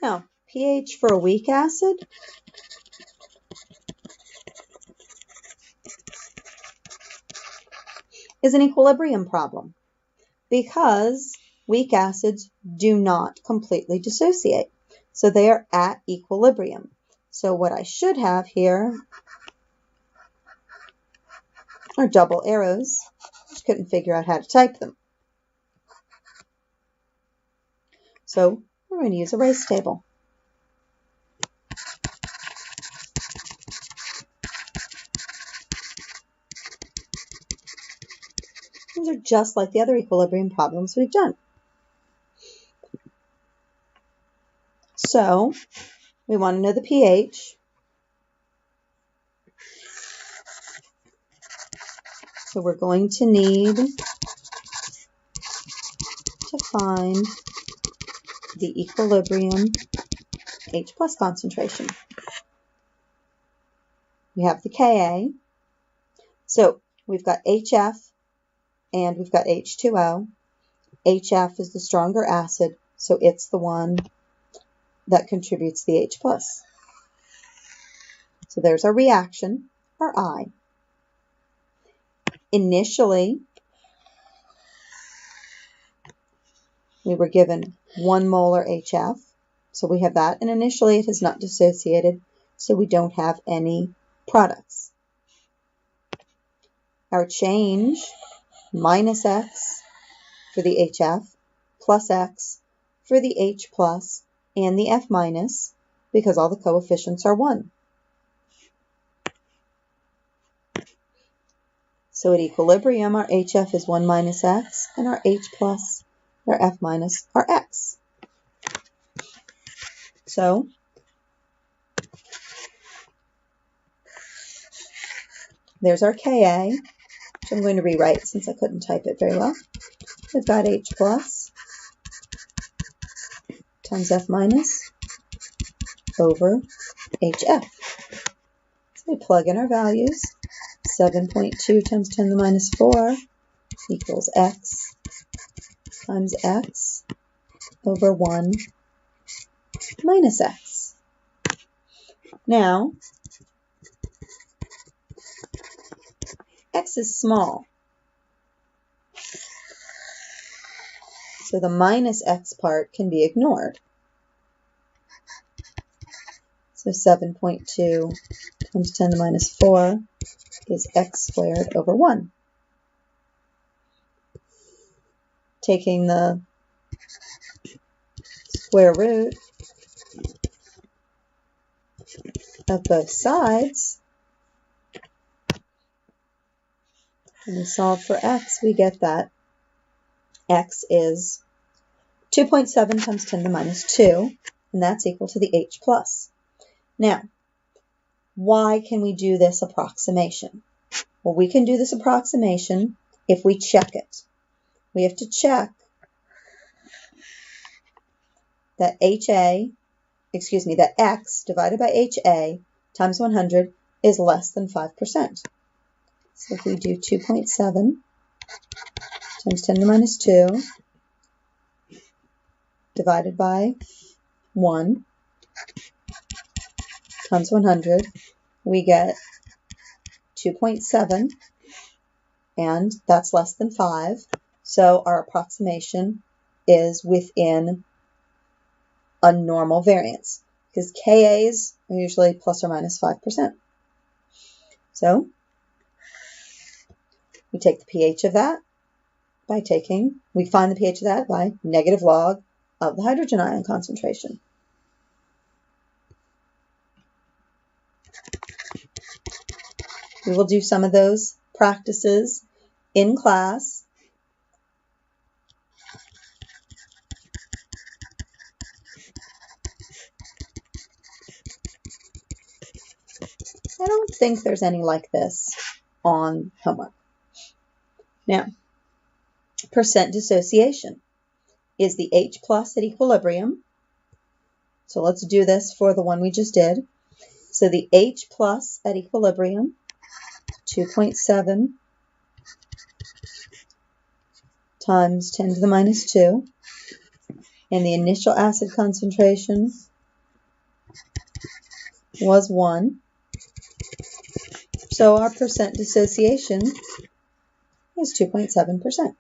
Now, pH for a weak acid is an equilibrium problem because weak acids do not completely dissociate. So they are at equilibrium. So what I should have here are double arrows. Just couldn't figure out how to type them. So we're going to use a race table. These are just like the other equilibrium problems we've done. So we want to know the pH. So we're going to need to find the equilibrium H plus concentration. We have the Ka. So we've got HF and we've got H2O. HF is the stronger acid, so it's the one that contributes the H plus. So there's our reaction, our I. Initially, we were given 1 molar HF, so we have that, and initially it has not dissociated, so we don't have any products. Our change, minus X for the HF, plus X for the H plus and the F minus, because all the coefficients are 1. So at equilibrium, our HF is 1 minus X, and our H plus, our F minus, are X. So there's our Ka, which I'm going to rewrite since I couldn't type it very well. We've got H plus times F minus over HF. So we plug in our values. 7.2 times 10 to the minus 4 equals X times X over 1 minus X. Now, X is small, so the minus X part can be ignored. So 7.2 times 10 to the minus 4 is X squared over 1. Taking the square root of both sides, when we solve for X, we get that X is 2.7 times 10 to the minus 2, and that's equal to the H plus. Now, why can we do this approximation? Well, we can do this approximation if we check it. We have to check that that X divided by HA times 100 is less than 5%. So if we do 2.7 times 10 to the minus 2 divided by 1 times 100, we get 2.7, and that's less than 5. So our approximation is within a normal variance, because Kas are usually plus or minus 5%. So we take the pH of that we find the pH of that by negative log of the hydrogen ion concentration. We will do some of those practices in class. I don't think there's any like this on homework. Now, percent dissociation is the H plus at equilibrium. So let's do this for the one we just did. So the H plus at equilibrium, 2.7 times 10 to the minus 2, and the initial acid concentration was 1. So our percent dissociation is 2.7%.